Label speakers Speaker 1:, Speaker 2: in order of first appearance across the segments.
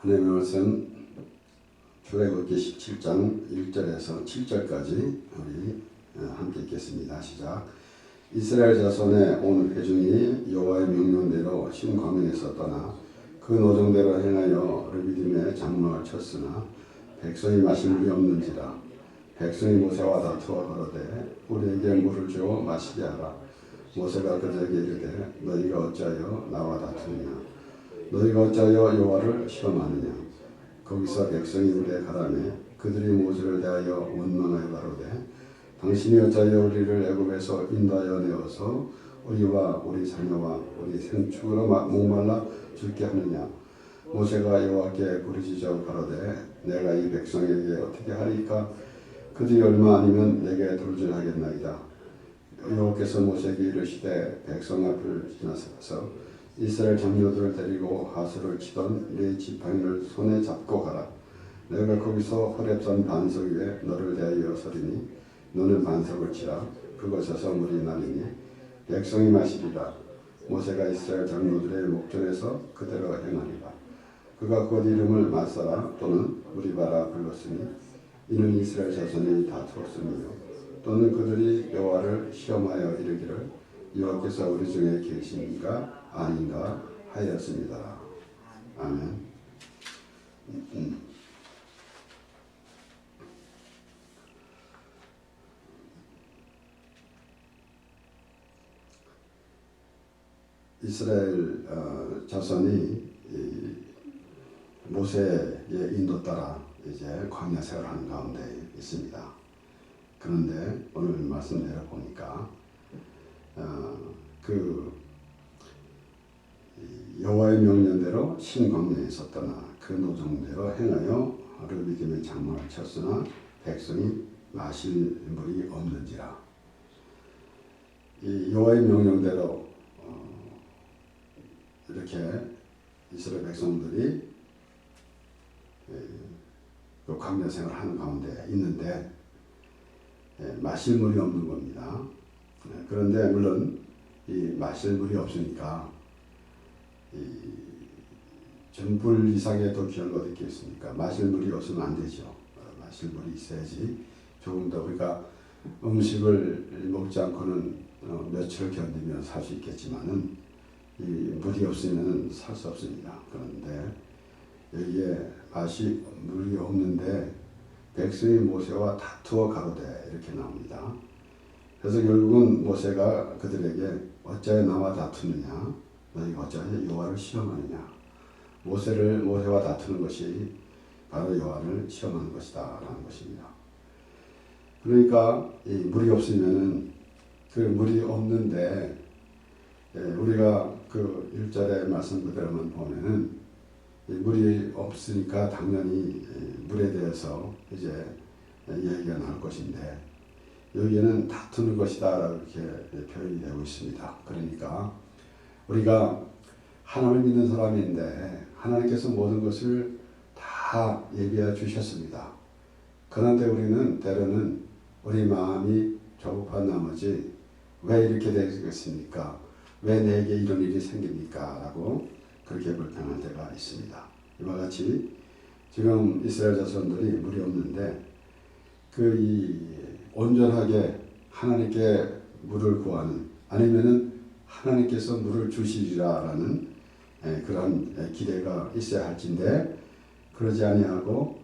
Speaker 1: 하나님의 말씀 출애굽기 17장 1절에서 7절까지 우리 함께 읽겠습니다. 시작. 이스라엘 자손의 온 회중이 여호와의 명령대로 신광야에서 떠나 그 노정대로 행하여 르비딤에 장막을 쳤으나 백성이 마실 물이 없는지라. 백성이 모세와 다투어 가로되 우리에게 물을 주어 마시게 하라. 모세가 그들에게 이르되 너희가 어찌하여 나와 다투느냐. 너희가 어찌하여 여호와를 시험하느냐. 거기서 백성이 우리에 가라매 그들이 모세를 대하여 원망하여 가로되 당신이 어찌하여 우리를 애굽에서 인도하여 내어서 우리와 우리 자녀와 우리 생축으로 목말라 죽게 하느냐. 모세가 여호와께 부르짖어 가로되 내가 이 백성에게 어떻게 하리까. 그들이 얼마 아니면 내게 돌질하겠나이다. 여호와께서 모세에게 이르시되 백성 앞을 지나서 이스라엘 장로들을 데리고 하수를 치던 네 지팡이를 손에 잡고 가라. 내가 거기서 호렙산 반석 위에 너를 대하여 서리니 너는 반석을 치라. 그곳에서 물이 나리니 백성이 마시리라. 모세가 이스라엘 장로들의 목전에서 그대로 행하리라. 그가 곧 이름을 마사라 또는 무리바라 불렀으니 이는 이스라엘 자손이 다투었으며 또는 그들이 여호와를 시험하여 이르기를 여호와께서 우리 중에 계신가 아닌가 하였습니다. 아멘. 이스라엘 자손이 모세의 인도 따라 이제 광야 생활하는 가운데 있습니다. 그런데 오늘 말씀 내려보니까 여호와의 명령대로 신광야에서 떠나 그 노정대로 행하여 르비딤의 장막을 쳤으나 백성이 마실 물이 없는지라. 이 여호와의 명령대로 이렇게 이스라엘 백성들이 그 광야 생활하는 가운데 있는데 마실 물이 없는 겁니다. 그런데 물론 이 마실 물이 없으니까 이 전불 이상의 더 귀한 것 있겠습니까? 마실 물이 없으면 안 되죠. 마실 물이 있어야지 조금 더 우리가 음식을 먹지 않고는 며칠을 견디면 살 수 있겠지만은 이 물이 없으면 살 수 없습니다. 그런데 여기에 물이 없는데 백성이 모세와 다투어 가로되 이렇게 나옵니다. 그래서 결국은 모세가 그들에게 어찌하여 나와 다투느냐. 너희가 어찌하여 여호와를 시험하느냐. 모세와 다투는 것이 바로 여호와를 시험하는 것이다 라는 것입니다. 그러니까 이 물이 없으면은 그 물이 없는데 우리가 그 1절의 말씀 그대로만 보면은 물이 없으니까 당연히 물에 대해서 이제 얘기가 나올 것인데 여기에는 다투는 것이다 라고 이렇게 표현이 되고 있습니다. 그러니까 우리가 하나님을 믿는 사람인데 하나님께서 모든 것을 다 예비해 주셨습니다. 그런데 우리는 때로는 우리 마음이 조급한 나머지 왜 이렇게 되겠습니까? 왜 내게 이런 일이 생깁니까? 라고 그렇게 불평할 때가 있습니다. 이와 같이 지금 이스라엘 자손들이 물이 없는데 온전하게 하나님께 물을 구하는 아니면은 하나님께서 물을 주시리라라는 그런 기대가 있어야 할진데 그러지 아니하고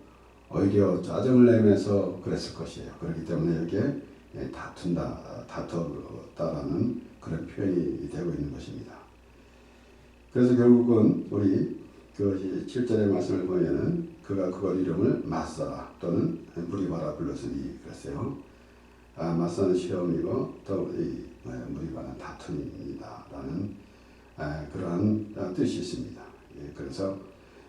Speaker 1: 오히려 짜증을 내면서 그랬을 것이에요. 그렇기 때문에 여기에 다투었다라는 그런 표현이 되고 있는 것입니다. 그래서 결국은 우리 그 7절의 말씀을 보면은 그가 그것 이름을 마사라 또는 무리바라 불렀으니 그랬어요. 마사는 시험이고 또 무리바는 다툼입니다 라는 그러한 뜻이 있습니다. 그래서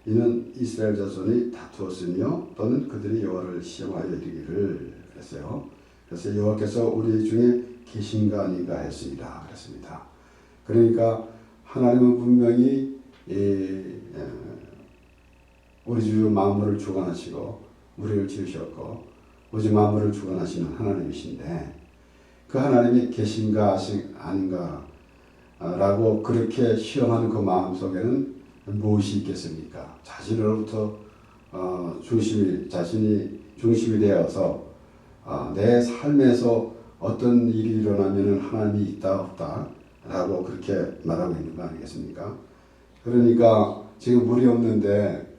Speaker 1: 이는 이스라엘 자손이 다투었으며 또는 그들이 여호와를 시험하여 이르기를 그랬어요. 그래서 여호와께서 우리 중에 계신가 아닌가 했습니다. 그랬습니다. 그러니까 하나님은 분명히 우리 주 만물을 주관하시고 우리를 지으셨고 오직 만물을 주관하시는 하나님이신데 그 하나님이 계신가 아닌가 라고 그렇게 시험하는 그 마음속에는 무엇이 있겠습니까? 자신으로부터 자신이 중심이 되어서 내 삶에서 어떤 일이 일어나면 하나님이 있다 없다 라고 그렇게 말하고 있는 거 아니겠습니까? 그러니까 지금 물이 없는데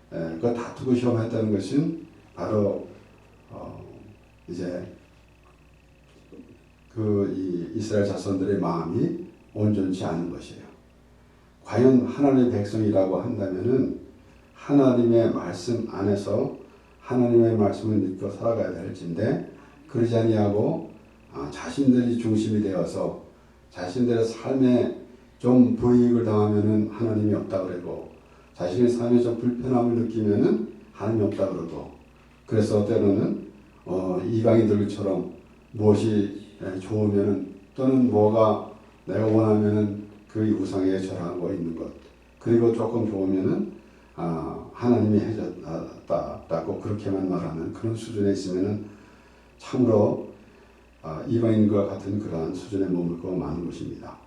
Speaker 1: 그 다투고 시험했다는 것은 바로 이제 이 이스라엘 자손들의 마음이 온전치 않은 것이에요. 과연 하나님의 백성이라고 한다면은 하나님의 말씀 안에서 하나님의 말씀을 믿고 살아가야 될진데 그러지 아니하고 자신들이 중심이 되어서 자신들의 삶에 좀 불이익을 당하면은 하나님이 없다 그러고 자신의 삶에 좀 불편함을 느끼면은 하나님이 없다 그러고 그래서 때로는 이방인들처럼 무엇이 좋으면은 또는 뭐가 내가 원하면은 그 우상에 절하고 있는 것 그리고 조금 좋으면은 하나님이 해줬다고 그렇게만 말하는 그런 수준에 있으면은 참으로 이방인과 같은 그러한 수준에 머물고 마는 것입니다.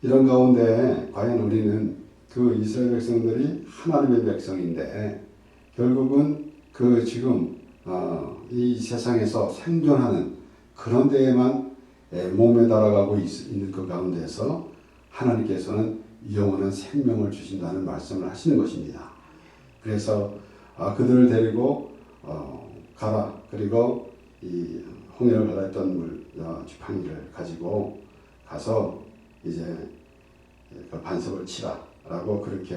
Speaker 1: 이런 가운데 과연 우리는 그 이스라엘 백성들이 하나님의 백성인데 결국은 그 지금 이 세상에서 생존하는 그런 데에만 몸에 달아가고 있는 그 가운데서 하나님께서는 영원한 생명을 주신다는 말씀을 하시는 것입니다. 그래서 그들을 데리고 가라. 그리고 이 홍해를 갈랐던 물 지팡이를 가지고 가서 이제 그 반석을 치라라고 그렇게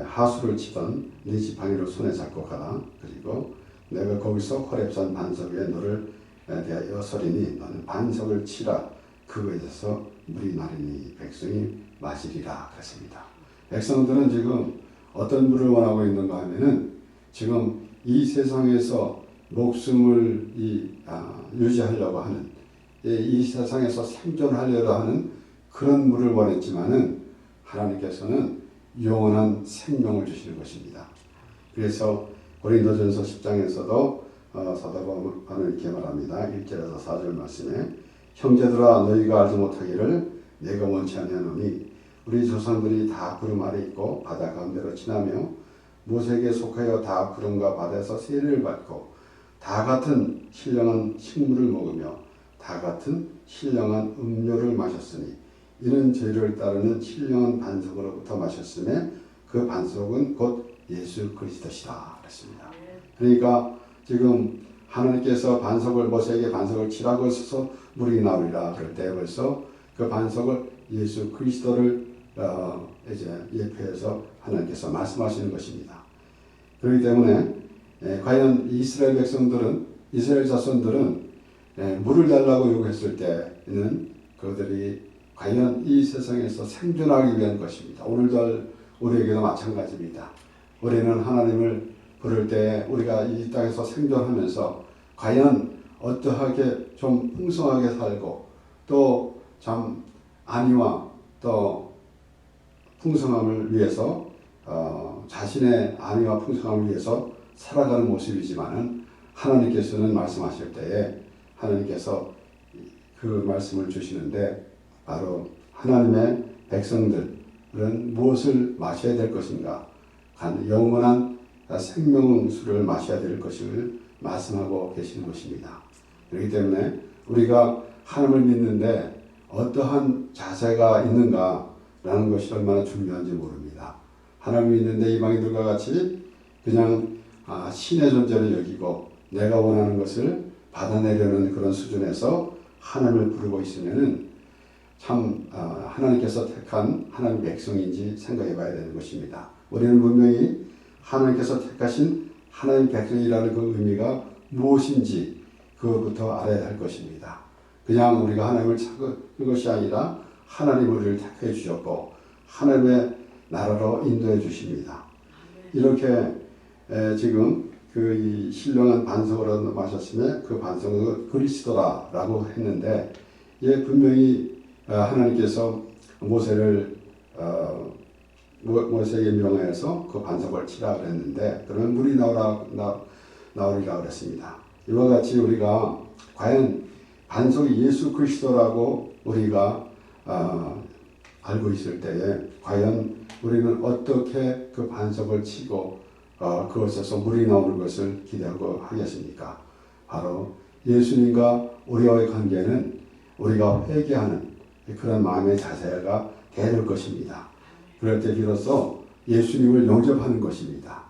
Speaker 1: 하수를 치던 네 지팡이를 손에 잡고 가라. 그리고 내가 거기서 호렙산 반석 위에 너를 대하여 서리니 너는 반석을 치라. 그거에 대해서 물이 마르니 백성이 마시리라 그랬습니다. 백성들은 지금 어떤 물을 원하고 있는가 하면은 지금 이 세상에서 목숨을 유지하려고 하는 이 세상에서 생존하려고 하는 그런 물을 원했지만은 하나님께서는 영원한 생명을 주시는 것입니다. 그래서 고린도전서 10장에서도 사도 바울은 이렇게 말합니다. 1절에서 4절 말씀에 형제들아 너희가 알지 못하기를 내가 원치 아니하노니 우리 조상들이 다 구름 아래 있고 바다 가운데로 지나며 모세에게 속하여 다 구름과 바다에서 세례를 받고 다 같은 신령한 식물을 먹으며 다 같은 신령한 음료를 마셨으니 이는 죄를 따르는 신령한 반석으로부터 마셨으며 그 반석은 곧 예수 그리스도시다 그랬습니다. 그러니까 지금 하나님께서 모세에게 반석을 치라고 해서 물이 나오리라 그럴 때 벌써 그 반석을 예수 그리스도를 이제 예표해서 하나님께서 말씀하시는 것입니다. 그렇기 때문에 과연 이스라엘 백성들은 이스라엘 자손들은 물을 달라고 요구했을 때는 그들이 과연 이 세상에서 생존하기 위한 것입니다. 오늘도 우리에게도 마찬가지입니다. 우리는 하나님을 부를 때 우리가 이 땅에서 생존하면서 과연 어떠하게 좀 풍성하게 살고 또 참 안위와 또 풍성함을 위해서 자신의 안위와 풍성함을 위해서 살아가는 모습이지만은 하나님께서는 말씀하실 때에 하나님께서 그 말씀을 주시는데 바로 하나님의 백성들은 무엇을 마셔야 될 것인가? 영원한 생명수를 마셔야 될 것을 말씀하고 계시는 것입니다. 그렇기 때문에 우리가 하나님을 믿는데 어떠한 자세가 있는가라는 것이 얼마나 중요한지 모릅니다. 하나님을 믿는데 이방인들과 같이 그냥 신의 존재를 여기고 내가 원하는 것을 받아내려는 그런 수준에서 하나님을 부르고 있으면은 참 하나님께서 택한 하나님의 백성인지 생각해 봐야 되는 것입니다. 우리는 분명히 하나님께서 택하신 하나님의 백성이라는 그 의미가 무엇인지 그것부터 알아야 할 것입니다. 그냥 우리가 하나님을 찾은 것이 아니라 하나님 우리를 택해 주셨고 하나님의 나라로 인도해 주십니다. 이렇게 지금 이 신령한 반석으로 마셨으며 그 반석은 그리스도라라고 했는데 분명히 하나님께서 모세를 모세에게 명하여서 그 반석을 치라 그랬는데 그러면 물이 나오리라 그랬습니다. 이와 같이 우리가 과연 반석이 예수 그리스도라고 우리가 알고 있을 때에 과연 우리는 어떻게 그 반석을 치고 그것에서 물이 나오는 것을 기대하고 하겠습니까? 바로 예수님과 우리와의 관계는 우리가 회개하는 그런 마음의 자세가 되는 것입니다. 그럴 때 비로소 예수님을 영접하는 것입니다.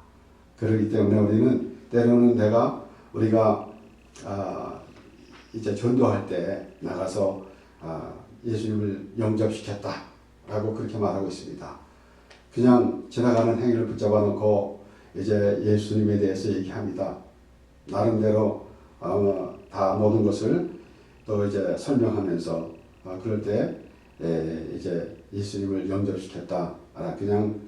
Speaker 1: 그렇기 때문에 우리는 때로는 우리가 이제 전도할 때 나가서 예수님을 영접시켰다라고 그렇게 말하고 있습니다. 그냥 지나가는 행위를 붙잡아 놓고 이제 예수님에 대해서 얘기합니다. 나름대로 다 모든 것을 또 이제 설명하면서 그럴 때 이제 예수님을 영접시켰다. 그냥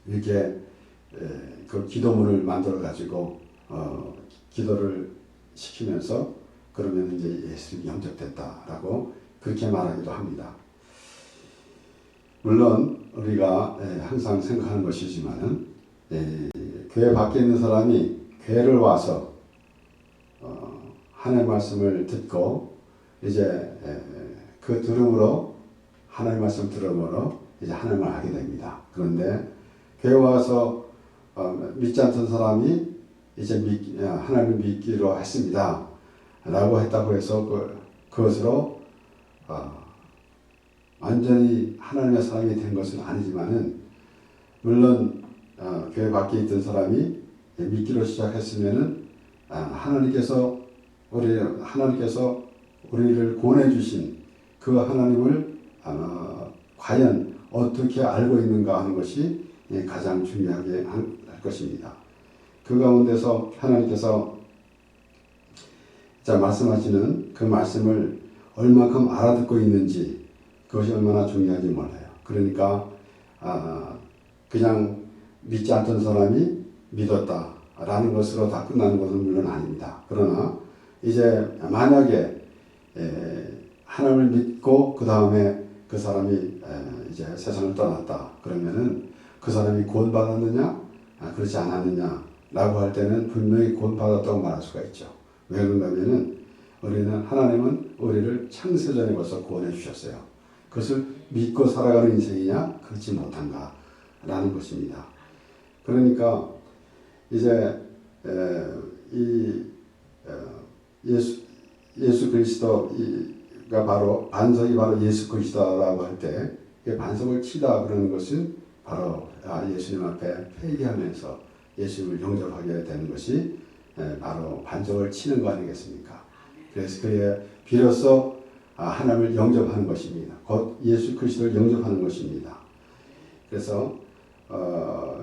Speaker 1: 이렇게 그 기도문을 만들어 가지고 기도를 시키면서 그러면 이제 예수님이 영접됐다라고 그렇게 말하기도 합니다. 물론 우리가 항상 생각하는 것이지만은 교회 밖에 있는 사람이 교회를 와서 하나님의 말씀을 듣고 이제 그 들음으로 하나님의 말씀 들음으로 이제 하나님을 알게 됩니다. 그런데 교회 와서 믿지 않던 사람이 이제 하나님을 믿기로 했습니다. 라고 했다고 해서 그것으로 완전히 하나님의 사람이 된 것은 아니지만은 물론 교회 밖에 있던 사람이 믿기로 시작했으면은 하나님께서 우리를 권해 주신 그 하나님을 과연 어떻게 알고 있는가 하는 것이 가장 중요하게 할 것입니다. 그 가운데서 하나님께서 말씀하시는 그 말씀을 얼마큼 알아듣고 있는지 그것이 얼마나 중요한지 몰라요. 그러니까 그냥 믿지 않던 사람이 믿었다라는 것으로 다 끝나는 것은 물론 아닙니다. 그러나 이제 만약에 하나님을 믿고 그 다음에 그 사람이 이제 세상을 떠났다 그러면은 그 사람이 구원받았느냐 그렇지 않았느냐라고 할 때는 분명히 구원받았다고 말할 수가 있죠. 왜 그런가 하면은 하나님은 우리를 창세전에 벌써 구원해 주셨어요. 그것을 믿고 살아가는 인생이냐 그렇지 못한가 라는 것입니다. 그러니까 이제 예수 그리스도가 바로 반석이 바로 예수 그리스도라고 할 때 반석을 치다 그러는 것은 바로 예수님 앞에 회개하면서 예수님을 영접하게 되는 것이 바로 반석을 치는 거 아니겠습니까? 그래서 그에 비로소 하나님을 영접하는 것입니다. 곧 예수 그리스도를 영접하는 것입니다. 그래서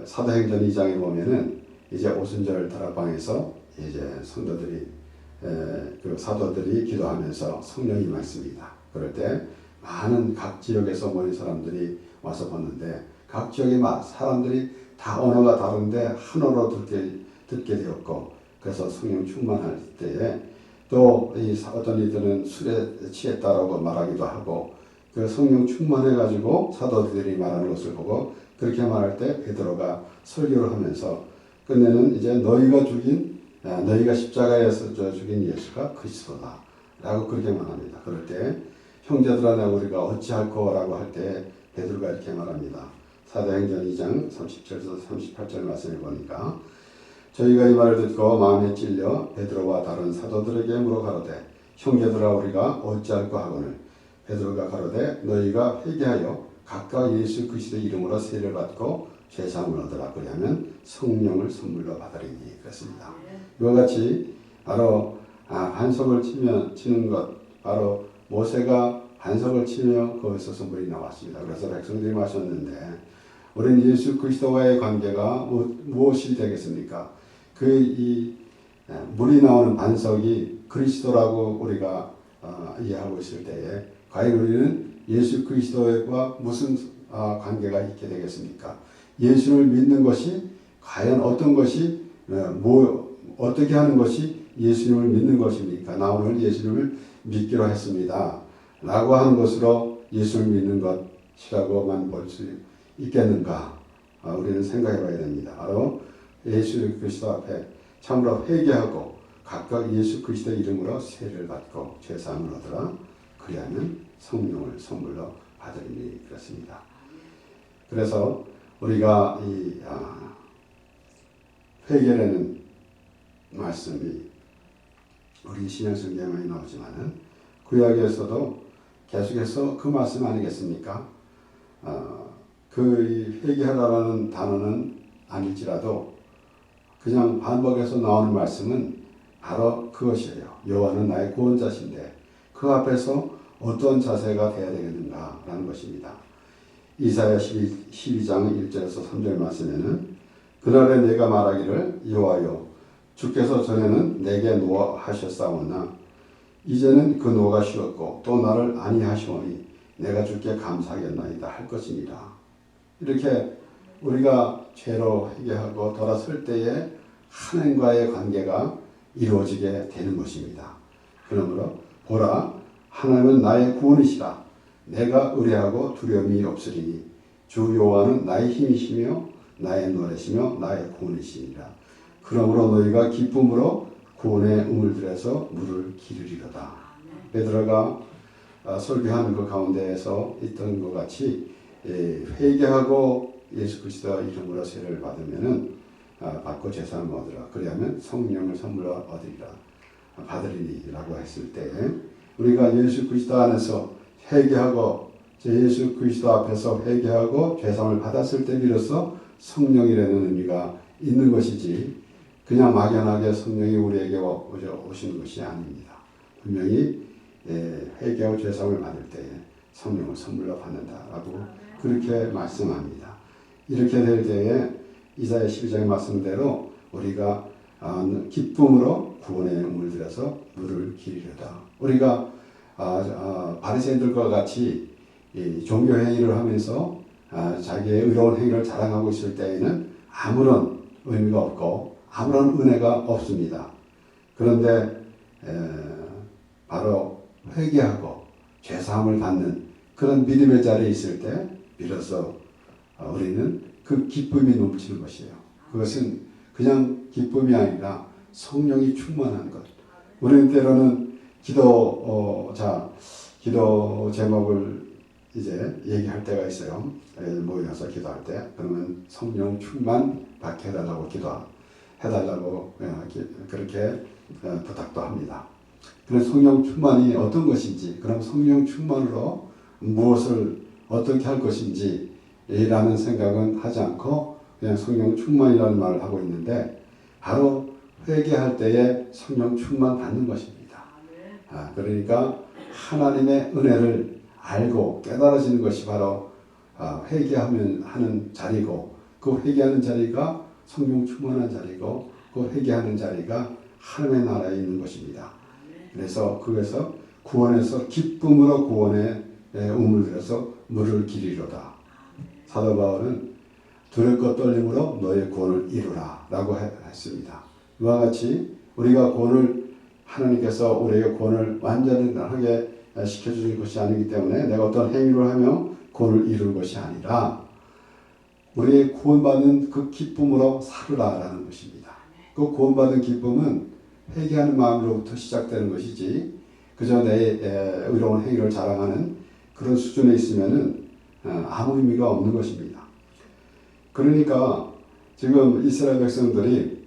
Speaker 1: 사도행전 2장에 보면은 이제 오순절 다락방에서 이제 성도들이 그 사도들이 기도하면서 성령이 임했습니다. 그럴 때 많은 각 지역에서 모인 사람들이 와서 보는데 각 지역의 사람들이 다 언어가 다른데 한 언어로 듣게 되었고 그래서 성령 충만할 때에 또 어떤 이들은 술에 취했다라고 말하기도 하고 그 성령 충만해가지고 사도들이 말하는 것을 보고 그렇게 말할 때 베드로가 설교를 하면서 끝내는 이제 너희가 십자가에서 죽인 예수가 그리스도다 라고 그렇게 말합니다. 그럴 때 형제들아 우리가 어찌할꼬라고 할 때 베드로가 이렇게 말합니다. 사도행전 2장 37에서 38절 말씀을 보니까 저희가 이 말을 듣고 마음에 찔려 베드로와 다른 사도들에게 물어가로되 형제들아 우리가 어찌할꼬 하거늘 베드로가 가로되 너희가 회개하여 각각 예수 그리스도의 이름으로 세례를 받고 죄사함을 얻으라 그리하면 성령을 선물로 받으리니 그랬습니다. 이와 같이 바로 반석을 치는 것 바로 모세가 반석을 치며 거기서 선물이 나왔습니다. 그래서 백성들이 마셨는데 우리는 예수 그리스도와의 관계가 무엇이 되겠습니까? 물이 나오는 반석이 그리스도라고 우리가 이해하고 있을 때에 과연 우리는 예수 그리스도와 무슨 관계가 있게 되겠습니까? 예수를 믿는 것이 과연 어떤 것이 어떻게 하는 것이 예수님을 믿는 것입니까? 나 오늘 예수님을 믿기로 했습니다. 라고 하는 것으로 예수를 믿는 것이라고만 볼 수 있겠는가? 우리는 생각해 봐야 됩니다. 바로 예수 그리스도 앞에 참으로 회개하고 각각 예수 그리스도의 이름으로 세례를 받고 죄사함을 얻으라. 그리하면 성령을 선물로 받으리니 그렇습니다. 그래서 우리가 이 회개라는 말씀이 우리 신약성경에 많이 나오지만은 구약에서도 계속해서 그 말씀 아니겠습니까? 그 회개하라는 단어는 아닐지라도 그냥 반복해서 나오는 말씀은 바로 그것이에요. 여호와는 나의 구원자신데 그 앞에서 어떤 자세가 되어야 되겠는가라는 것입니다. 이사야 12장 1절에서 3절 말씀에는 그날에 내가 말하기를 여호와여 주께서 전에는 내게 노하셨사오나 이제는 그 노가 쉬었고 또 나를 아니하시오니 내가 주께 감사하겠나이다 할 것이니라. 이렇게 우리가 죄로 회개하고 돌아설 때에 하나님과의 관계가 이루어지게 되는 것입니다. 그러므로 보라 하나님은 나의 구원이시라. 내가 의뢰하고 두려움이 없으리니 주 여호와는 나의 힘이시며 나의 노래시며 나의 구원이시니라. 그러므로 너희가 기쁨으로 구원의 우물들에서 물을 기르리로다. 베드로가 설교하는 그 가운데에서 있던 것 같이 회개하고 예수 그리스도 이름으로 세례를 받으면은 받고 제사를 얻으라. 그리하면 성령을 선물로 얻으리라. 받으리니라고 했을 때 우리가 예수 그리스도 안에서 회개하고 예수 그리스도 앞에서 회개하고 죄사함을 받았을 때 비로소 성령이라는 의미가 있는 것이지 그냥 막연하게 성령이 우리에게 오시는 것이 아닙니다. 분명히 회개하고 죄사함을 받을 때에 성령을 선물로 받는다라고 그렇게 말씀합니다. 이렇게 될 때에 이사야 12장의 말씀대로 우리가 기쁨으로 구원의 우물들에서 물을 기르려다. 우리가 바리새인들과 같이 종교 행위를 하면서 자기의 의로운 행위를 자랑하고 있을 때에는 아무런 의미가 없고 아무런 은혜가 없습니다. 그런데 바로 회개하고 죄사함을 받는 그런 믿음의 자리에 있을 때 비로소 우리는 그 기쁨이 넘치는 것이에요. 그것은 그냥 기쁨이 아니라 성령이 충만한 것. 우리는 때로는 기도 제목을 이제 얘기할 때가 있어요. 모여서 기도할 때. 그러면 성령 충만 받게 해달라고 기도해달라고 그렇게 부탁도 합니다. 그래서 성령 충만이 어떤 것인지, 그럼 성령 충만으로 무엇을 어떻게 할 것인지 라는 생각은 하지 않고 그냥 성령 충만이라는 말을 하고 있는데 바로 회개할 때에 성령 충만 받는 것입니다. 그러니까 하나님의 은혜를 알고 깨달아지는 것이 바로 회개하면 하는 자리고 그 회개하는 자리가 성령 충만한 자리고 그 회개하는 자리가 하나님의 나라에 있는 것입니다. 그래서 그래서 구원에서 기쁨으로 구원의 우물들에서 물을 기리로다. 사도 바울은 두렵고 떨림으로 너의 구원을 이루라 라고 했습니다. 이와 같이 우리가 구원을 하나님께서 우리에게 구원을 완전하게 시켜주는 것이 아니기 때문에 내가 어떤 행위를 하며 구원을 이룰 것이 아니라 우리의 구원받는 그 기쁨으로 살으라라는 것입니다. 그 구원받은 기쁨은 회개하는 마음으로부터 시작되는 것이지 그저 내 의로운 행위를 자랑하는 그런 수준에 있으면은 아무 의미가 없는 것입니다. 그러니까 지금 이스라엘 백성들이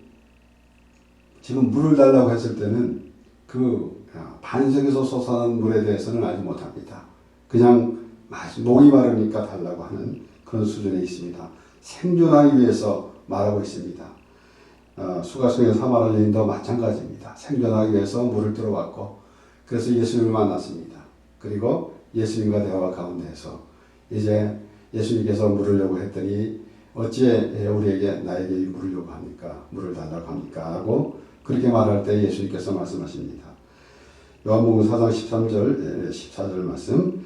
Speaker 1: 지금 물을 달라고 했을 때는 그 반석에서 솟아나는 물에 대해서는 알지 못합니다. 그냥 목이 마르니까 달라고 하는 그런 수준에 있습니다. 생존하기 위해서 말하고 있습니다. 수가성의 사마리 여인도 마찬가지입니다. 생존하기 위해서 물을 들어왔고 그래서 예수님을 만났습니다. 그리고 예수님과 대화 가운데에서 이제 예수님께서 물으려고 했더니 어찌 우리에게 나에게 물으려고 합니까? 물을 달라고 합니까? 하고 그렇게 말할 때 예수님께서 말씀하십니다. 요한복음 4장 13절 14절 말씀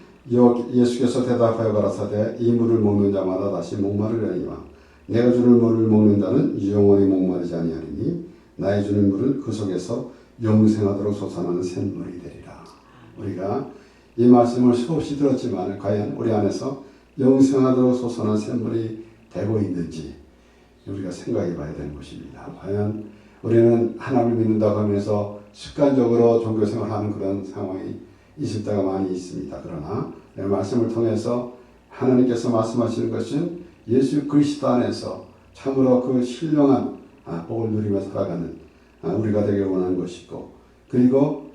Speaker 1: 예수께서 대답하여 가라사대 이 물을 먹는 자마다 다시 목마르려니와 내가 주는 물을 먹는 자는 영원히 목마르지 아니하리니 나의 주는 물은 그 속에서 영생하도록 솟아나는 샘물이 되리라. 우리가 이 말씀을 수없이 들었지만 과연 우리 안에서 영생하도록 솟아나는 샘물이 되고 있는지 우리가 생각해 봐야 되는 것입니다. 과연 우리는 하나님을 믿는다고 하면서 습관적으로 종교생활하는 그런 상황이 있을 때가 많이 있습니다. 그러나 말씀을 통해서 하나님께서 말씀하시는 것은 예수 그리스도 안에서 참으로 그 신령한 복을 누리며 살아가는 우리가 되길 원하는 것이고, 그리고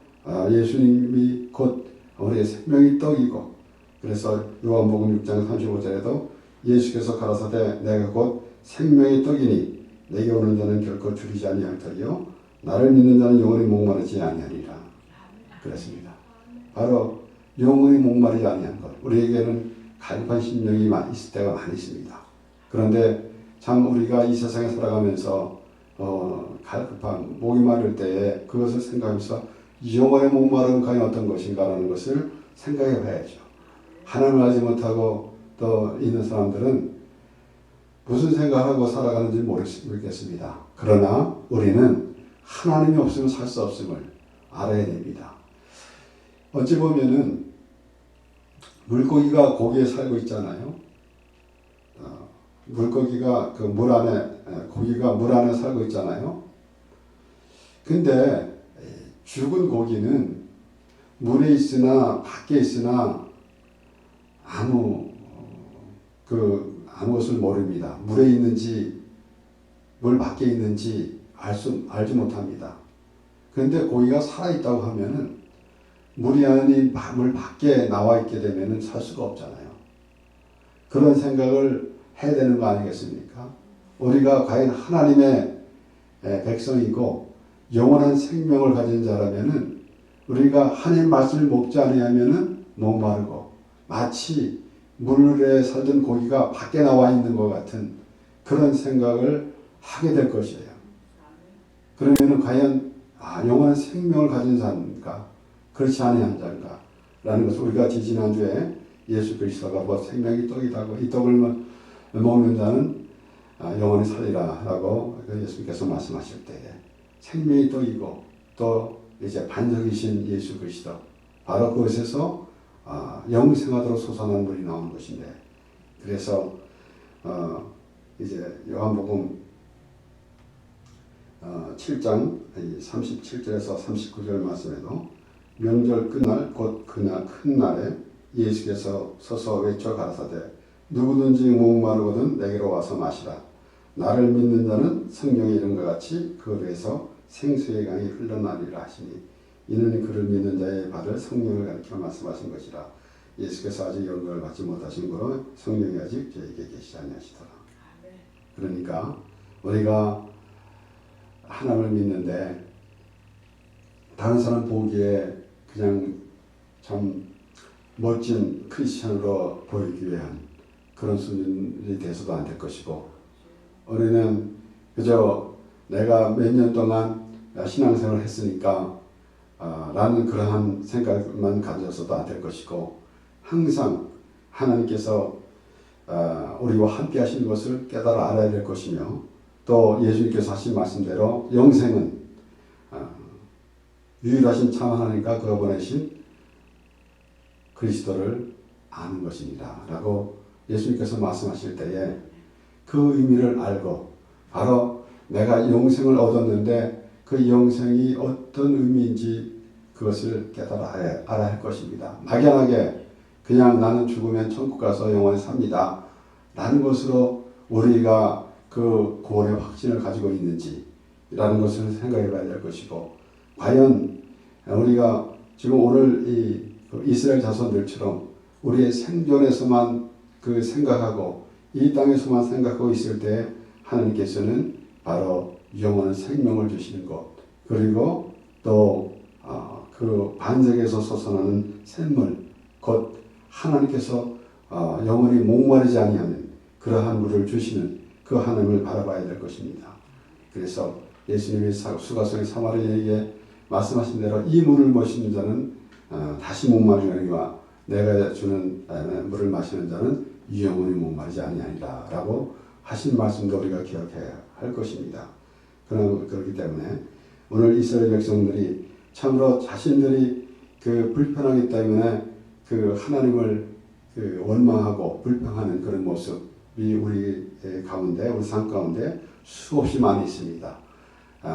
Speaker 1: 예수님이 곧 우리의 생명의 떡이고, 그래서 요한복음 6장 35절에도 예수께서 가라사대 내가 곧 생명의 떡이니 내게 오는 자는 결코 줄이지 아니할 터이요 나를 믿는 자는 영원히 목마르지 아니하리라 그랬습니다. 바로 영원히 목마르지 아니한 것, 우리에게는 갈급한 심령이 있을 때가 많이 있습니다. 그런데 참 우리가 이 세상에 살아가면서 갈급한 목이 마를 때에 그것을 생각하면서 영원의 목마름은 과연 어떤 것인가라는 것을 생각해 봐야죠. 하나님을 알지 못하고 또 있는 사람들은 무슨 생각하고 살아가는지 모르겠습니다. 그러나 우리는 하나님이 없으면 살 수 없음을 알아야 됩니다. 어찌 보면은 물고기가 고기에 살고 있잖아요. 물고기가 그 물 안에, 고기가 물 안에 살고 있잖아요. 근데 죽은 고기는 물에 있으나 밖에 있으나 아무것을 모릅니다. 물에 있는지 물 밖에 있는지 알지 못합니다. 그런데 고기가 살아있다고 하면은 물이 아닌 물 밖에 나와 있게 되면은 살 수가 없잖아요. 그런 생각을 해야 되는 거 아니겠습니까? 우리가 과연 하나님의 백성이고 영원한 생명을 가진 자라면은 우리가 하나님 말씀을 먹지 않으면은 목마르고 마치 물에 살던 고기가 밖에 나와 있는 것 같은 그런 생각을 하게 될 것이에요. 그러면은 과연 영원한 생명을 가진 자인가 그렇지 아니한 자인가 라는 것을 우리가 지지난주에 예수 그리스도가 뭐 생명이 떡이라고 이 떡을 먹는 자는 영원히 살리라 라고 예수님께서 말씀하실 때에 생명이 떡이고 또 이제 반석이신 예수 그리스도 바로 그것에서 영생하도록 솟아난 물이 나오는 것인데, 그래서 이제 요한복음 7장 37절에서 39절 말씀에도 명절 끝날 곧 그날 큰 날에 예수께서 서서 외쳐 가라사대 누구든지 목마르거든 내게로 와서 마시라. 나를 믿는 자는 성령의 이름과 같이 그 배에서 생수의 강이 흘러나리라 하시니 이는 그를 믿는 자의 발을 성령을 가리켜 말씀하신 것이라. 예수께서 아직 영광을 받지 못하신 거로 성령이 아직 저에게 계시지 아니하시더라. 그러니까 우리가 하나님을 믿는데 다른 사람 보기에 그냥 참 멋진 크리스천으로 보이기 위한 그런 수준이 돼서도 안 될 것이고, 우리는 그저 내가 몇 년 동안 신앙생활을 했으니까 라는 그러한 생각만 가져서도 안 될 것이고, 항상 하나님께서 우리와 함께 하시는 것을 깨달아 알아야 될 것이며, 또 예수님께서 하신 말씀대로 영생은 유일하신 참 하나님과 그가 보내신 그리스도를 아는 것입니다 라고 예수님께서 말씀하실 때에 그 의미를 알고 바로 내가 영생을 얻었는데 그 영생이 어떤 의미인지 그것을 깨달아 알아야 할 것입니다. 막연하게 그냥 나는 죽으면 천국 가서 영원히 삽니다 라는 것으로 우리가 그 구원의 확신을 가지고 있는지 라는 것을 생각해 봐야 될 것이고, 과연 우리가 지금 오늘 이 이스라엘 자손들처럼 우리의 생존에서만 그 생각하고 이 땅에서만 생각하고 있을 때 하나님께서는 바로 영원한 생명을 주시는 것, 그리고 또 그 반석에서 솟아나는 샘물, 곧 하나님께서 영원히 목마르지 아니하는 그러한 물을 주시는 그 하나님을 바라봐야 될 것입니다. 그래서 예수님이 수가성의 사마리아에게 말씀하신 대로 이 물을 마시는 자는 다시 목마르려니와 내가 주는 물을 마시는 자는 영원히 목마르지 아니하리라 라고 하신 말씀도 우리가 기억해야 할 것입니다. 그렇기 때문에 오늘 이스라엘 백성들이 참으로 자신들이 그 불편하기 때문에 그 하나님을 그 원망하고 불평하는 그런 모습이 우리 가운데, 우리 삶 가운데 수없이 많이 있습니다.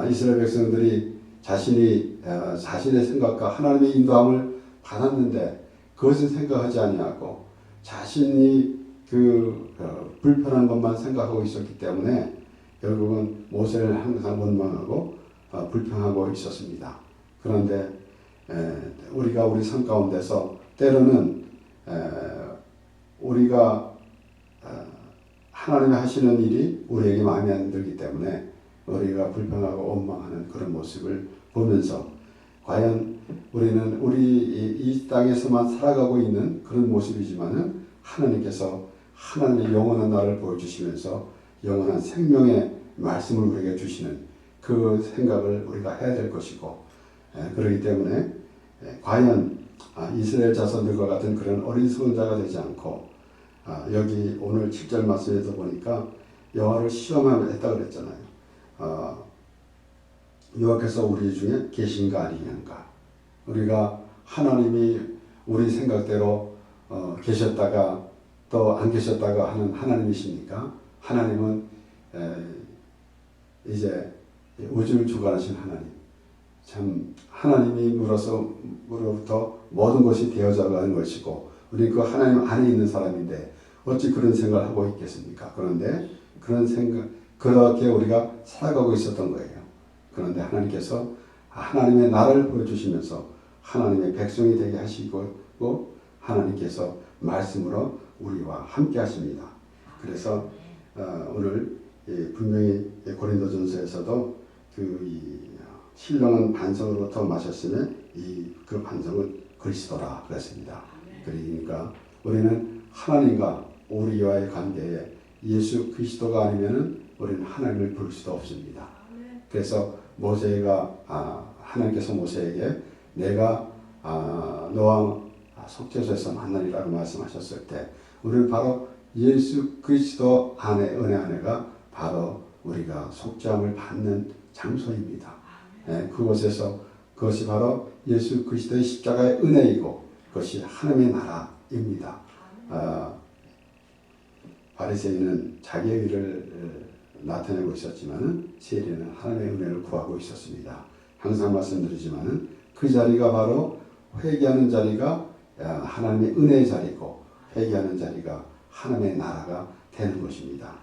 Speaker 1: 이스라엘 백성들이 자신의 생각과 하나님의 인도함을 받았는데 그것은 생각하지 아니하고 자신이 불편한 것만 생각하고 있었기 때문에 결국은 모세를 항상 원망하고 불평하고 있었습니다. 그런데 우리가 우리 삶 가운데서 때로는 우리가 하나님이 하시는 일이 우리에게 마음에 안 들기 때문에 우리가 불평하고 원망하는 그런 모습을 보면서 과연 우리는 이 땅에서만 살아가고 있는 그런 모습이지만은 하나님께서 하나님의 영원한 나를 보여주시면서 영원한 생명의 말씀을 우리에게 주시는 그 생각을 우리가 해야 될 것이고, 그렇기 때문에 과연 이스라엘 자손들과 같은 그런 어리석은 자가 되지 않고, 여기 오늘 7절 말씀에서 보니까 여호와를 시험했다 그랬잖아요. 여호와께서 우리 중에 계신가 아니냐인가. 우리가 하나님이 우리 생각대로 계셨다가 또 안 계셨다가 하는 하나님이십니까? 하나님은 이제 우주를 주관하신 하나님. 참 하나님으로부터 모든 것이 되어져 가는 것이고 우리는 그 하나님 안에 있는 사람인데 어찌 그런 생각을 하고 있겠습니까? 그런데 그런 생각, 그렇게 우리가 살아가고 있었던 거예요. 그런데 하나님께서 하나님의 나라를 보여주시면서 하나님의 백성이 되게 하시고 하나님께서 말씀으로 우리와 함께 하십니다. 그래서 오늘 분명히 고린도전서에서도 신령한 반석으로부터 마셨으며 그 반석은 그리스도라 그랬습니다. 그러니까 우리는 하나님과 우리와의 관계에 예수 그리스도가 아니면은 우리는 하나님을 부를 수도 없습니다. 그래서 하나님께서 모세에게 내가 너와 속죄소에서 만나리라고 말씀하셨을 때 우리는 바로 예수 그리스도 안에 은혜 안에가 바로 우리가 속죄함을 받는 장소입니다. 그것이 바로 예수 그리스도의 십자가의 은혜이고 그것이 하나님의 나라입니다. 바리새인은 자기의 의를 나타내고 있었지만은 세리는 하나님의 은혜를 구하고 있었습니다. 항상 말씀드리지만은 그 자리가 바로 회개하는 자리가 하나님의 은혜의 자리고 회개하는 자리가 하나님의 나라가 되는 것입니다.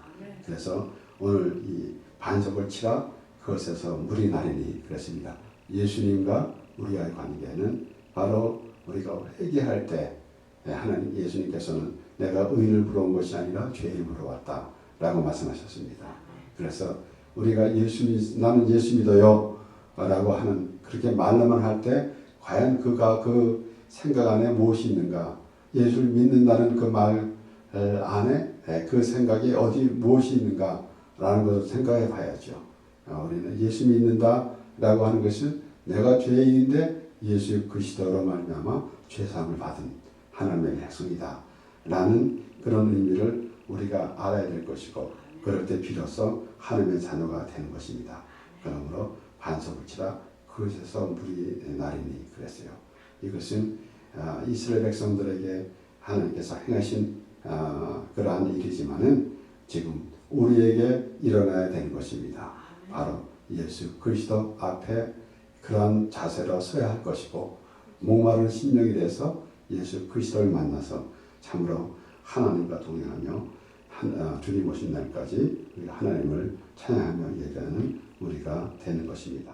Speaker 1: 그래서 오늘 이 반석을 치라 그것에서 물이 나리니 그랬습니다. 예수님과 우리와의 관계는 바로 우리가 회개할 때 하나님 예수님께서는 내가 의인을 부러운 것이 아니라 죄인을 부러웠다 라고 말씀하셨습니다. 그래서 우리가 나는 예수 믿어요 라고 하는 그렇게 말로만 할 때 과연 그가 그 생각 안에 무엇이 있는가, 예수를 믿는다는 그 말 안에 그 생각이 무엇이 있는가 라는 것을 생각해 봐야죠. 우리는 예수 믿는다 라고 하는 것은 내가 죄인인데 예수 그리스도로 말미암아 죄사함을 받은 하나님의 백성이다 라는 그런 의미를 우리가 알아야 될 것이고 그럴 때 비로소 하나님의 자녀가 되는 것입니다. 그러므로 반석을 치라 그것에서 물이 나리니 그랬어요. 이것은 이스라엘 백성들에게 하나님께서 행하신 그러한 일이지만은 지금 우리에게 일어나야 되는 것입니다. 바로 예수 그리스도 앞에 그러한 자세로 서야 할 것이고 목마른 심령이 돼서 예수 그리스도를 만나서 참으로 하나님과 동행하며 주님 오신 날까지 우리가 하나님을 찬양하며 예배하는 우리가 되는 것입니다.